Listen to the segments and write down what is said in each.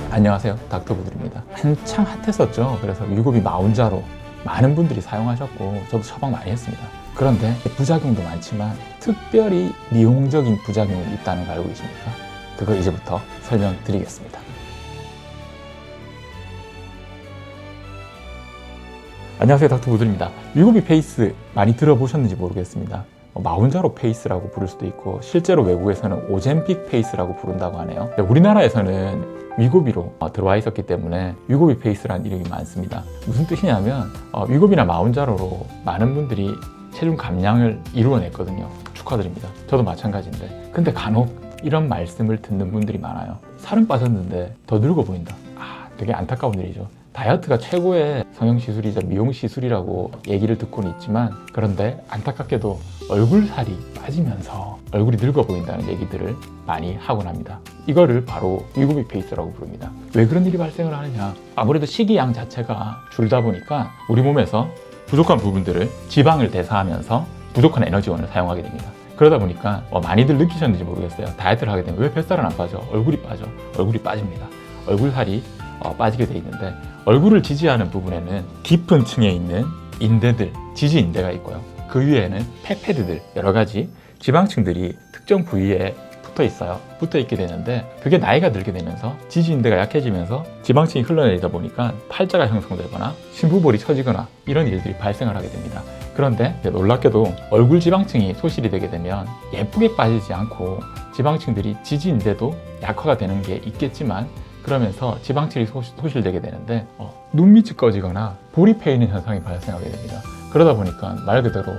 안녕하세요, 닥터부들입니다. 한창 핫했었죠. 그래서 위고비 마운자로 많은 분들이 사용하셨고 저도 처방 많이 했습니다. 그런데 부작용도 많지만 특별히 미용적인 부작용이 있다는 거 알고 계십니까? 그거 이제부터 설명드리겠습니다. 안녕하세요, 닥터부들입니다. 위고비 페이스 많이 들어보셨는지 모르겠습니다. 마운자로 페이스라고 부를 수도 있고 실제로 외국에서는 오젬픽 페이스라고 부른다고 하네요. 우리나라에서는 위고비로 들어와 있었기 때문에 위고비 페이스라는 이름이 많습니다. 무슨 뜻이냐면 위고비나 마운자로로 많은 분들이 체중 감량을 이루어냈거든요. 축하드립니다. 저도 마찬가지인데 근데 간혹 이런 말씀을 듣는 분들이 많아요. 살은 빠졌는데 더 늙어 보인다. 되게 안타까운 일이죠. 다이어트가 최고의 성형시술이자 미용시술이라고 얘기를 듣고는 있지만 그런데 안타깝게도 얼굴살이 빠지면서 얼굴이 늙어 보인다는 얘기들을 많이 하곤 합니다. 이거를 바로 위고비 페이스라고 부릅니다. 왜 그런 일이 발생을 하느냐? 아무래도 식이양 자체가 줄다 보니까 우리 몸에서 부족한 부분들을 지방을 대사하면서 부족한 에너지원을 사용하게 됩니다. 그러다 보니까 많이들 느끼셨는지 모르겠어요. 다이어트를 하게 되면 왜 뱃살은 안 빠져? 얼굴이 빠져. 얼굴이 빠집니다. 얼굴살이 빠지게 돼 있는데 얼굴을 지지하는 부분에는 깊은 층에 있는 인대들, 지지인대가 있고요. 그 위에는 폐패드들, 여러 가지 지방층들이 특정 부위에 붙어 있어요. 붙어 있게 되는데 그게 나이가 들게 되면서 지지인대가 약해지면서 지방층이 흘러내리다 보니까 팔자가 형성되거나 심부볼이 처지거나 이런 일들이 발생을 하게 됩니다. 그런데 놀랍게도 얼굴 지방층이 소실이 되게 되면 예쁘게 빠지지 않고 지방층들이 지지인대도 약화가 되는 게 있겠지만 그러면서 지방층이 소실되게 되는데 눈밑이 꺼지거나 볼이 패이는 현상이 발생하게 됩니다. 그러다 보니까 말 그대로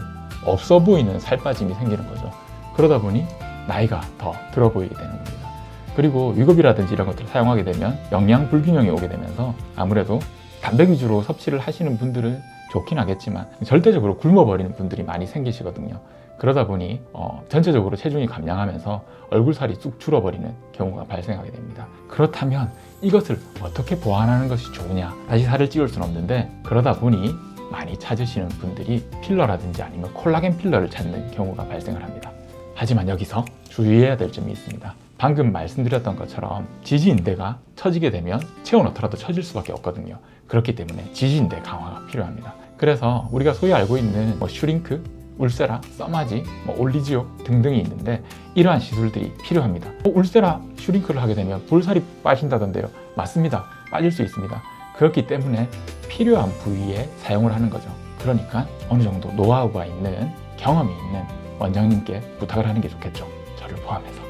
없어 보이는 살빠짐이 생기는 거죠. 그러다 보니 나이가 더 들어 보이게 되는 겁니다. 그리고 위고비라든지 이런 것들을 사용하게 되면 영양 불균형이 오게 되면서 아무래도 단백 위주로 섭취를 하시는 분들은 좋긴 하겠지만 절대적으로 굶어버리는 분들이 많이 생기시거든요. 그러다 보니 전체적으로 체중이 감량하면서 얼굴살이 쑥 줄어버리는 경우가 발생하게 됩니다. 그렇다면 이것을 어떻게 보완하는 것이 좋으냐? 다시 살을 찌울 수는 없는데 그러다 보니 많이 찾으시는 분들이 필러라든지 아니면 콜라겐 필러를 찾는 경우가 발생을 합니다. 하지만 여기서 주의해야 될 점이 있습니다. 방금 말씀드렸던 것처럼 지지인대가 처지게 되면 채워넣더라도 처질 수밖에 없거든요. 그렇기 때문에 지지인대 강화가 필요합니다. 그래서 우리가 소위 알고 있는 슈링크, 울세라, 써마지, 올리지오 등등이 있는데 이러한 시술들이 필요합니다. 울세라, 슈링크를 하게 되면 볼살이 빠진다던데요. 맞습니다. 빠질 수 있습니다. 그렇기 때문에 필요한 부위에 사용을 하는 거죠. 그러니까 어느 정도 노하우가 있는, 경험이 있는 원장님께 부탁을 하는 게 좋겠죠. 저를 포함해서.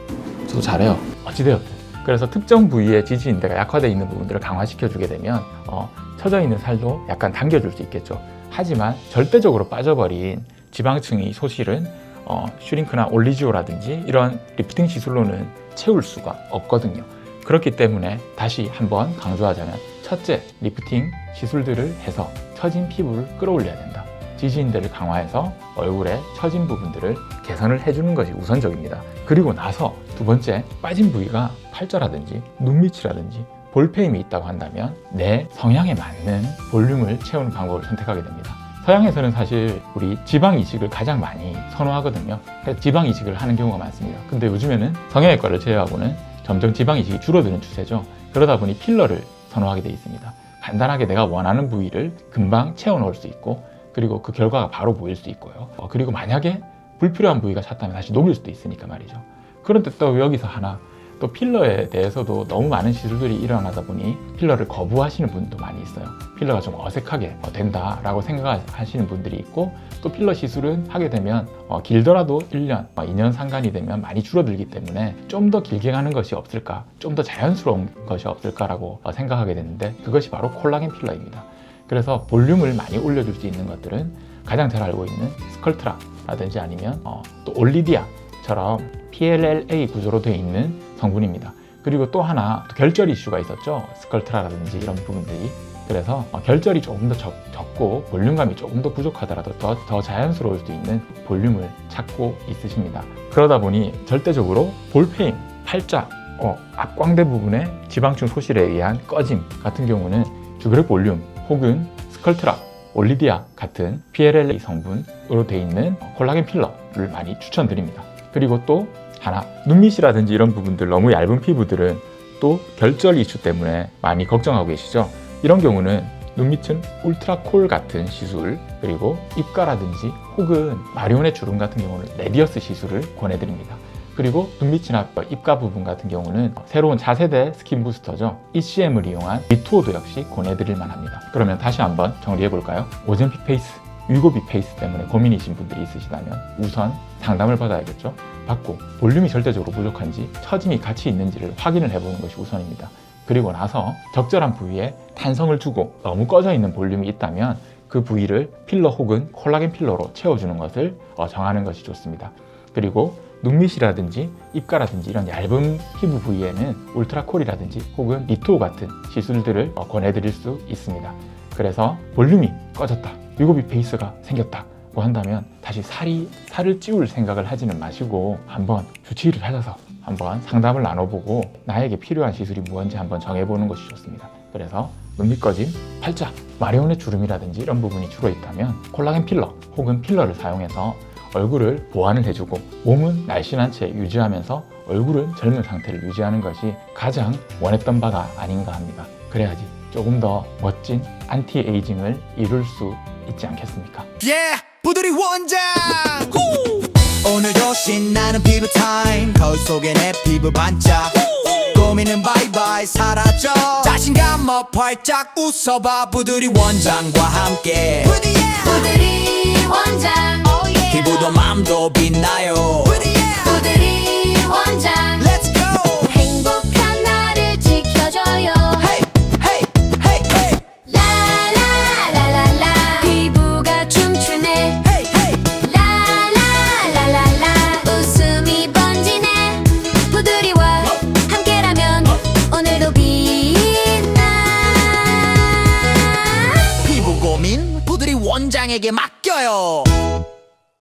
저도 잘해요. 어찌되었든. 그래서 특정 부위의 지지인대가 약화되어 있는 부분들을 강화시켜주게 되면 처져 있는 살도 약간 당겨줄 수 있겠죠. 하지만 절대적으로 빠져버린 지방층이 소실은 슈링크나 올리지오라든지 이런 리프팅 시술로는 채울 수가 없거든요. 그렇기 때문에 다시 한번 강조하자면 첫째, 리프팅 시술들을 해서 처진 피부를 끌어올려야 된다. 지지인대를 강화해서 얼굴에 처진 부분들을 개선을 해주는 것이 우선적입니다. 그리고 나서 두 번째, 빠진 부위가 팔자라든지 눈밑이라든지 볼페임이 있다고 한다면 내 성향에 맞는 볼륨을 채우는 방법을 선택하게 됩니다. 서양에서는 사실 우리 지방 이식을 가장 많이 선호하거든요. 그래서 지방 이식을 하는 경우가 많습니다. 근데 요즘에는 성형외과를 제외하고는 점점 지방 이식이 줄어드는 추세죠. 그러다 보니 필러를 선호하게 돼 있습니다. 간단하게 내가 원하는 부위를 금방 채워 넣을 수 있고 그리고 그 결과가 바로 보일 수 있고요. 그리고 만약에 불필요한 부위가 찼다면 다시 녹일 수도 있으니까 말이죠. 그런데 또 여기서 하나, 또 필러에 대해서도 너무 많은 시술들이 일어나다 보니 필러를 거부하시는 분도 많이 있어요. 필러가 좀 어색하게 된다라고 생각하시는 분들이 있고 또 필러 시술은 하게 되면 길더라도 1년, 2년 상간이 되면 많이 줄어들기 때문에 좀 더 길게 가는 것이 없을까, 좀 더 자연스러운 것이 없을까라고 생각하게 되는데 그것이 바로 콜라겐 필러입니다. 그래서 볼륨을 많이 올려줄 수 있는 것들은 가장 잘 알고 있는 스컬트라라든지 아니면 또 올리디아처럼 PLLA 구조로 되어 있는 성분입니다. 그리고 또 하나 결절 이슈가 있었죠. 스컬트라라든지 이런 부분들이. 그래서 결절이 조금 더 적고 볼륨감이 조금 더 부족하더라도 더 자연스러울 수 있는 볼륨을 찾고 있으십니다. 그러다 보니 절대적으로 볼페임, 팔자, 앞광대 부분의 지방층 소실에 의한 꺼짐 같은 경우는 주베르 볼륨 혹은 스컬트라, 올리디아 같은 PLLA 성분으로 되어 있는 콜라겐 필러를 많이 추천드립니다. 그리고 또 하나, 눈밑이라든지 이런 부분들 너무 얇은 피부들은 또 결절 이슈 때문에 많이 걱정하고 계시죠? 이런 경우는 눈밑은 울트라콜 같은 시술, 그리고 입가라든지 혹은 마리오넷 주름 같은 경우는 레디어스 시술을 권해드립니다. 그리고 눈밑이나 입가 부분 같은 경우는 새로운 차세대 스킨 부스터죠. ECM을 이용한 리투어도 역시 권해드릴 만합니다. 그러면 다시 한번 정리해 볼까요? 오젬픽 페이스, 위고비 페이스 때문에 고민이신 분들이 있으시다면 우선 상담을 받아야겠죠. 받고 볼륨이 절대적으로 부족한지 처짐이 같이 있는지를 확인을 해보는 것이 우선입니다. 그리고 나서 적절한 부위에 탄성을 주고 너무 꺼져 있는 볼륨이 있다면 그 부위를 필러 혹은 콜라겐 필러로 채워주는 것을 정하는 것이 좋습니다. 그리고 눈밑이라든지 입가라든지 이런 얇은 피부 부위에는 울트라콜이라든지 혹은 리투어 같은 시술들을 권해드릴 수 있습니다. 그래서 볼륨이 꺼졌다, 위고비 페이스가 생겼다고 한다면 다시 살을 찌울 생각을 하지는 마시고 한번 주치의를 찾아서 한번 상담을 나눠보고 나에게 필요한 시술이 무엇인지 한번 정해보는 것이 좋습니다. 그래서 눈밑 꺼짐, 팔자, 마리오넷 주름이라든지 이런 부분이 주로 있다면 콜라겐 필러 혹은 필러를 사용해서 얼굴을 보완을 해주고 몸은 날씬한 채 유지하면서 얼굴은 젊은 상태를 유지하는 것이 가장 원했던 바가 아닌가 합니다. 그래야지 조금 더 멋진 안티에이징을 이룰 수 있지 않겠습니까? Yeah! 부들이 원장! 오늘도 신나는 피부 타임 거울 속에 내 피부 반짝 고민은 바이바이 사라져 자신감 업 활짝 웃어봐 부들이 원장과 함께 부들이 원장 피부도 맘도 빛나요 부들이 원장 Let's go! 행복한 나를 지켜줘요 Hey! Hey! Hey! Hey! 라라라라라 피부가 춤추네 Hey! Hey! 라라라라라 웃음이 번지네 부들이와 함께라면 오늘도 빛나 피부 고민 부들이 원장에게 맡겨요